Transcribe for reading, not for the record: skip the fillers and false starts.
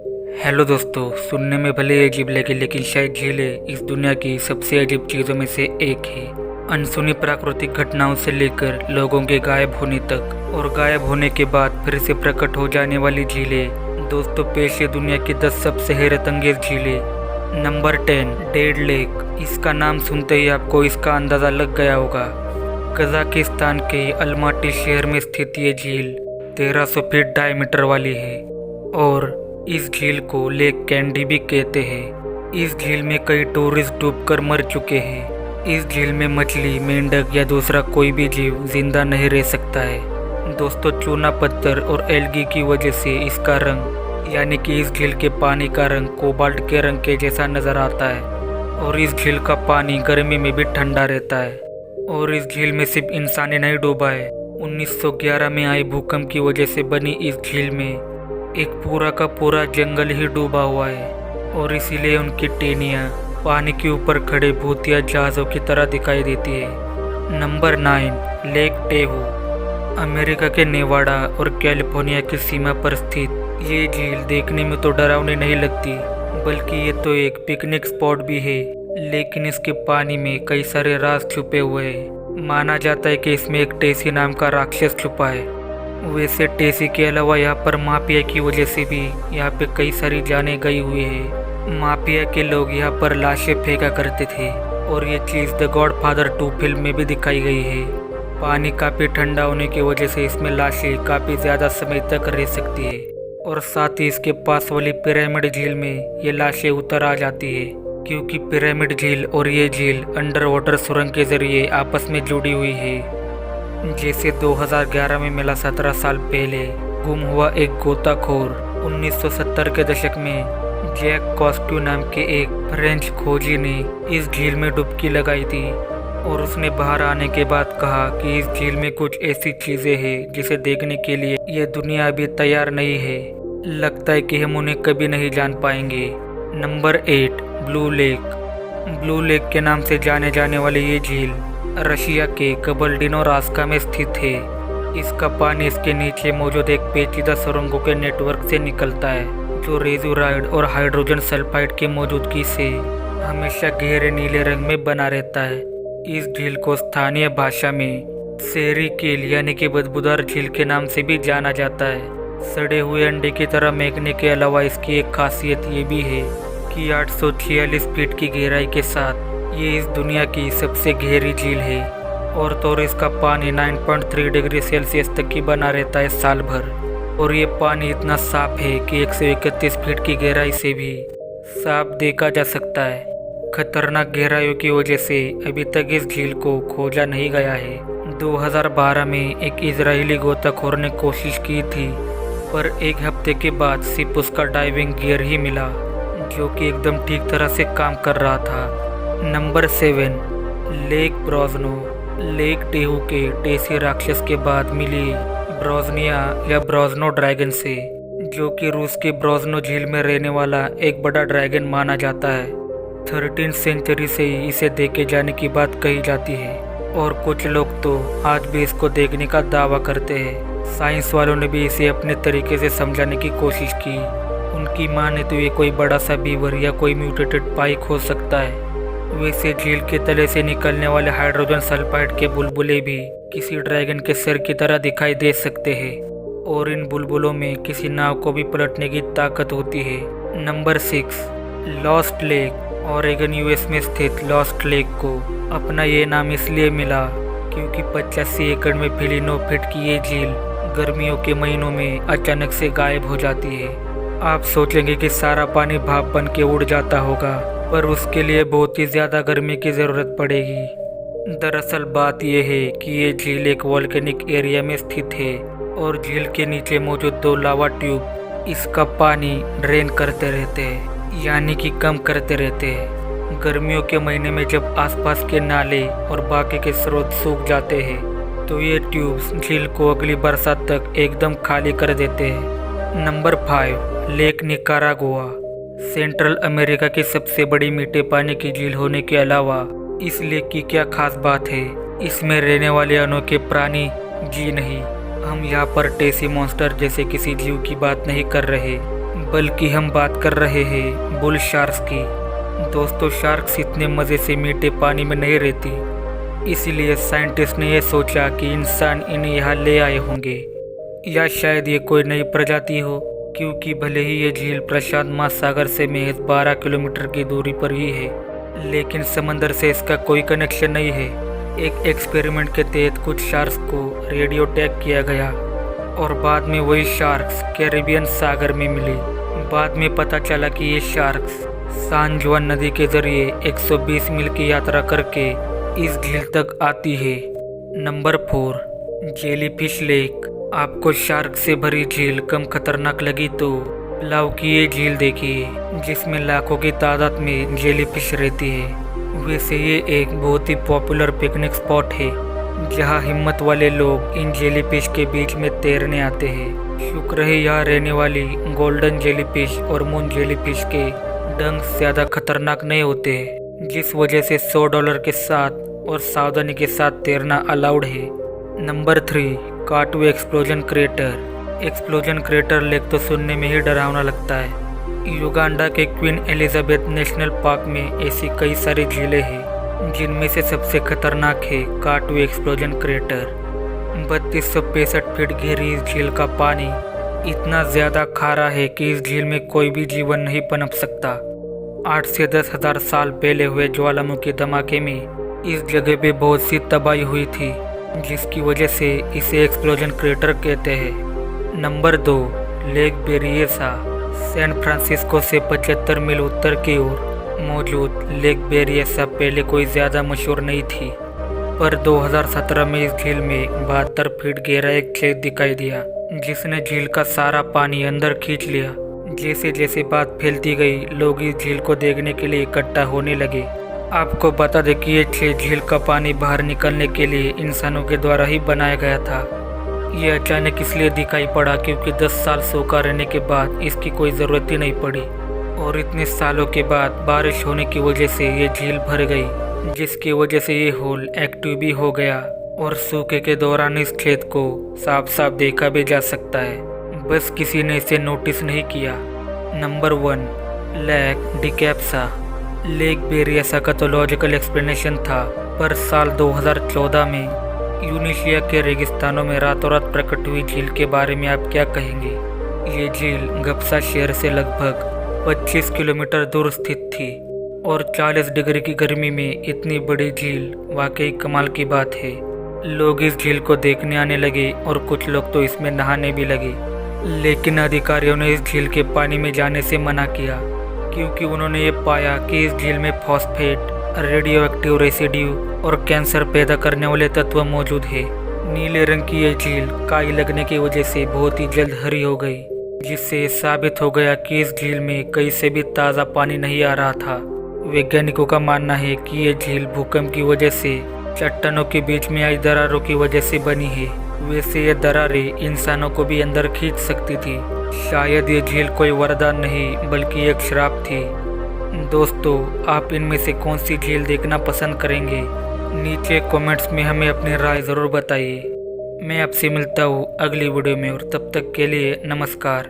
Hello दोस्तों, सुनने में भले अजीब लगे लेकिन शायद झीलें इस दुनिया की सबसे अजीब चीज़ों में से एक है। अनसुनी प्राकृतिक घटनाओं से लेकर लोगों के गायब होने तक और गायब होने के बाद फिर से प्रकट हो जाने वाली झीलें। दोस्तों, पेश है दुनिया की 10 सबसे हैरत अंगेज झीलें। Number 10, dead lake. इसका नाम सुनते ही आपको इसका अंदाज़ा लग गया होगा। कजाकिस्तान के अलमाटी शहर में स्थित ये झील 1300 फीट डायमीटर वाली है और इस झील को लेक कैंडी भी कहते हैं। इस झील में कई टूरिस्ट डूबकर मर चुके हैं। इस झील में मछली, मेंढक या दूसरा कोई भी जीव जिंदा नहीं रह सकता है। दोस्तों, चूना पत्थर और एल्गी की वजह से इसका रंग यानी कि इस झील के पानी का रंग कोबाल्ट के रंग के जैसा नजर आता है और इस झील का पानी गर्मी में भी ठंडा रहता है। और इस झील में सिर्फ इंसान ही नहीं डूबा है। 1911 में आई भूकंप की वजह से बनी इस झील में एक पूरा का पूरा जंगल ही डूबा हुआ है और इसीलिए उनकी टेनियाँ पानी के ऊपर खड़े भूतिया जहाज़ों की तरह दिखाई देती है। Number 9, lake Tahoe. अमेरिका के नेवाडा और कैलिफोर्निया की सीमा पर स्थित ये झील देखने में तो डरावनी नहीं लगती, बल्कि ये तो एक पिकनिक स्पॉट भी है। लेकिन इसके पानी में कई सारे राज छुपे हुए हैं। माना जाता है कि इसमें एक टेसी नाम का राक्षस छुपा है। वैसे टेसी के अलावा यहाँ पर माफिया की वजह से भी यहाँ पे कई सारी जानें गई हुई है। माफिया के लोग यहाँ पर लाशें फेंका करते थे और ये चीज़ द गॉडफादर 2 फिल्म में भी दिखाई गई है। पानी काफ़ी ठंडा होने की वजह से इसमें लाशें काफ़ी ज़्यादा समय तक रह सकती है और साथ ही इसके पास वाली पिरामिड झील में ये लाशें उतर आ जाती है, क्योंकि पिरामिड झील और ये झील अंडर वाटर सुरंग के जरिए आपस में जुड़ी हुई है। जैसे 2011 में मिला 17 साल पहले गुम हुआ एक गोताखोर। 1970 के दशक में जैक कॉस्ट्यू नाम के एक फ्रेंच खोजी ने इस झील में डुबकी लगाई थी और उसने बाहर आने के बाद कहा कि इस झील में कुछ ऐसी चीज़ें हैं जिसे देखने के लिए यह दुनिया अभी तैयार नहीं है। लगता है कि हम उन्हें कभी नहीं जान पाएंगे। Number 8, blue lake. Blue lake के नाम से जाने जाने वाली ये झील रशिया के कबल्डिनो-रास्का में स्थित है। इसका पानी इसके नीचे मौजूद एक पेचीदा सुरंगों के नेटवर्क से निकलता है, जो रेजुराइड और हाइड्रोजन सल्फाइड की मौजूदगी से हमेशा गहरे नीले रंग में बना रहता है। इस झील को स्थानीय भाषा में सेरी केल यानी कि बदबूदार झील के नाम से भी जाना जाता है। सड़े हुए अंडे की तरह महकने के अलावा इसकी एक खासियत ये भी है कि 846 फीट की गहराई के साथ ये इस दुनिया की सबसे गहरी झील है और तो इसका पानी 9.3 डिग्री सेल्सियस तक की बना रहता है साल भर। और ये पानी इतना साफ है कि 131 फीट की गहराई से भी साफ देखा जा सकता है। खतरनाक गहराइयों की वजह से अभी तक इस झील को खोजा नहीं गया है। 2012 में एक इजरायली गोताखोर ने कोशिश की थी, पर एक हफ्ते के बाद सिर्फ उसका डाइविंग गियर ही मिला, जो कि एकदम ठीक तरह से काम कर रहा था। Number 7, lake Brosno. Lake Tahoe के टेसी राक्षस के बाद मिली ब्रोजनिया या ब्रोजनो ड्रैगन से, जो कि रूस के ब्रोजनो झील में रहने वाला एक बड़ा ड्रैगन माना जाता है। 13वीं सेंचुरी से ही इसे देखे जाने की बात कही जाती है और कुछ लोग तो आज भी इसको देखने का दावा करते हैं। साइंस वालों ने भी इसे अपने तरीके से समझाने की कोशिश की। उनकी माने तो ये कोई बड़ा सा बीवर या कोई म्यूटेटेड पाइक हो सकता है। वैसे झील के तले से निकलने वाले हाइड्रोजन सल्फाइड के बुलबुले भी किसी ड्रैगन के सिर की तरह दिखाई दे सकते हैं और इन बुलबुलों में किसी नाव को भी पलटने की ताकत होती है। Number 6, lost lake. Oregon US में स्थित लॉस्ट लेक को अपना ये नाम इसलिए मिला क्योंकि 85 एकड़ में फैली 9 फीट की ये झील गर्मियों के महीनों में अचानक से गायब हो जाती है। आप सोचेंगे कि सारा पानी भाप बन के उड़ जाता होगा, पर उसके लिए बहुत ही ज़्यादा गर्मी की ज़रूरत पड़ेगी। दरअसल बात यह है कि ये झील एक वॉल्केनिक एरिया में स्थित है और झील के नीचे मौजूद 2 लावा ट्यूब इसका पानी ड्रेन करते रहते हैं, यानी कि कम करते रहते हैं। गर्मियों के महीने में जब आसपास के नाले और बाकी के स्रोत सूख जाते हैं तो ये ट्यूब्स झील को अगली बरसात तक एकदम खाली कर देते हैं। Number 5, lake Nicaragua. Central America की सबसे बड़ी मीठे पानी की झील होने के अलावा इस लेक की क्या खास बात है? इसमें रहने वाले अनोखे प्राणी, जी नहीं, हम यहाँ पर टेसी मॉन्स्टर जैसे किसी जीव की बात नहीं कर रहे, बल्कि हम बात कर रहे हैं बुल शार्क्स की। दोस्तों, शार्क्स इतने मज़े से मीठे पानी में नहीं रहती, इसीलिए साइंटिस्ट ने यह सोचा कि इंसान इन्हें यहाँ ले आए होंगे, या शायद ये कोई नई प्रजाति हो, क्योंकि भले ही ये झील प्रशांत महासागर से महज 12 किलोमीटर की दूरी पर ही है, लेकिन समंदर से इसका कोई कनेक्शन नहीं है। एक एक्सपेरिमेंट के तहत कुछ शार्क्स को रेडियो टैग किया गया और बाद में वही शार्क्स कैरिबियन सागर में मिली। बाद में पता चला कि ये शार्क्स सान जुआन नदी के जरिए 120 मील की यात्रा करके इस झील तक आती है। Number 4, jellyfish lake. आपको शार्क से भरी झील कम खतरनाक लगी तो लाओ की ये झील देखिए, जिसमें लाखों की तादाद में जेलीफिश रहती है। वैसे ये एक बहुत ही पॉपुलर पिकनिक स्पॉट है, जहां हिम्मत वाले लोग इन जेलीफिश के बीच में तैरने आते हैं। शुक्र है यहाँ रहने वाली गोल्डन जेलीफिश और मून जेलीफिश के डंक ज़्यादा खतरनाक नहीं होते, जिस वजह से $100 के साथ और सावधानी के साथ तैरना अलाउड है। नंबर 3, काटू explosion crater. Explosion crater lake तो सुनने में ही डरावना लगता है। युगांडा के क्वीन एलिजाबेथ नेशनल पार्क में ऐसी कई सारी झीलें हैं, जिनमें से सबसे खतरनाक है काटू एक्सप्लोजन क्रेटर। 3265 फीट गहरी इस झील का पानी इतना ज़्यादा खारा है कि इस झील में कोई भी जीवन नहीं पनप सकता। 8 से 10 हजार साल पहले हुए ज्वालामुखी धमाके में इस जगह पे बहुत सी तबाही हुई थी, जिसकी वजह से इसे एक्सप्लोजन क्रेटर कहते हैं। Number 2, lake Berryessa. San Francisco से 75 मील उत्तर की ओर मौजूद लेक बेरिएसा पहले कोई ज़्यादा मशहूर नहीं थी, पर 2017 में इस झील में 72 फीट गहरा एक छेद दिखाई दिया, जिसने झील का सारा पानी अंदर खींच लिया। जैसे जैसे बात फैलती गई, लोग इस झील को देखने के लिए इकट्ठा होने लगे। आपको बता दें कि ये झील का पानी बाहर निकलने के लिए इंसानों के द्वारा ही बनाया गया था। ये अचानक इसलिए दिखाई पड़ा क्योंकि 10 साल सूखा रहने के बाद इसकी कोई ज़रूरत ही नहीं पड़ी, और इतने सालों के बाद बारिश होने की वजह से ये झील भर गई, जिसकी वजह से ये होल एक्टिव भी हो गया और सूखे के दौरान इस छेद को साफ साफ देखा भी जा सकता है, बस किसी ने इसे नोटिस नहीं किया। नंबर 1, लेक डिकैप्सा। लेक बेरिएसा का तो लॉजिकल एक्सप्लेनेशन था, पर साल 2014 में यूनिशिया के रेगिस्तानों में रातों रात प्रकट हुई झील के बारे में आप क्या कहेंगे? ये झील गप्सा शहर से लगभग 25 किलोमीटर दूर स्थित थी, और 40 डिग्री की गर्मी में इतनी बड़ी झील वाकई कमाल की बात है। लोग इस झील को देखने आने लगे और कुछ लोग तो इसमें नहाने भी लगे, लेकिन अधिकारियों ने इस झील के पानी में जाने से मना किया, क्योंकि उन्होंने ये पाया कि इस झील में फॉस्फेट, रेडियो एक्टिव रेसिड्यू और कैंसर पैदा करने वाले तत्व मौजूद है। नीले रंग की यह झील काई लगने की वजह से बहुत ही जल्द हरी हो गई, जिससे साबित हो गया कि इस झील में कहीं से भी ताज़ा पानी नहीं आ रहा था। वैज्ञानिकों का मानना है कि यह झील भूकंप की वजह से चट्टानों के बीच में आई दरारों की वजह से बनी है। वैसे ये दरारें इंसानों को भी अंदर खींच सकती थी। शायद ये झील कोई वरदान नहीं बल्कि एक श्राप थी। दोस्तों, आप इनमें से कौन सी झील देखना पसंद करेंगे? नीचे कमेंट्स में हमें अपनी राय ज़रूर बताइए। मैं आपसे मिलता हूँ अगली वीडियो में, और तब तक के लिए नमस्कार।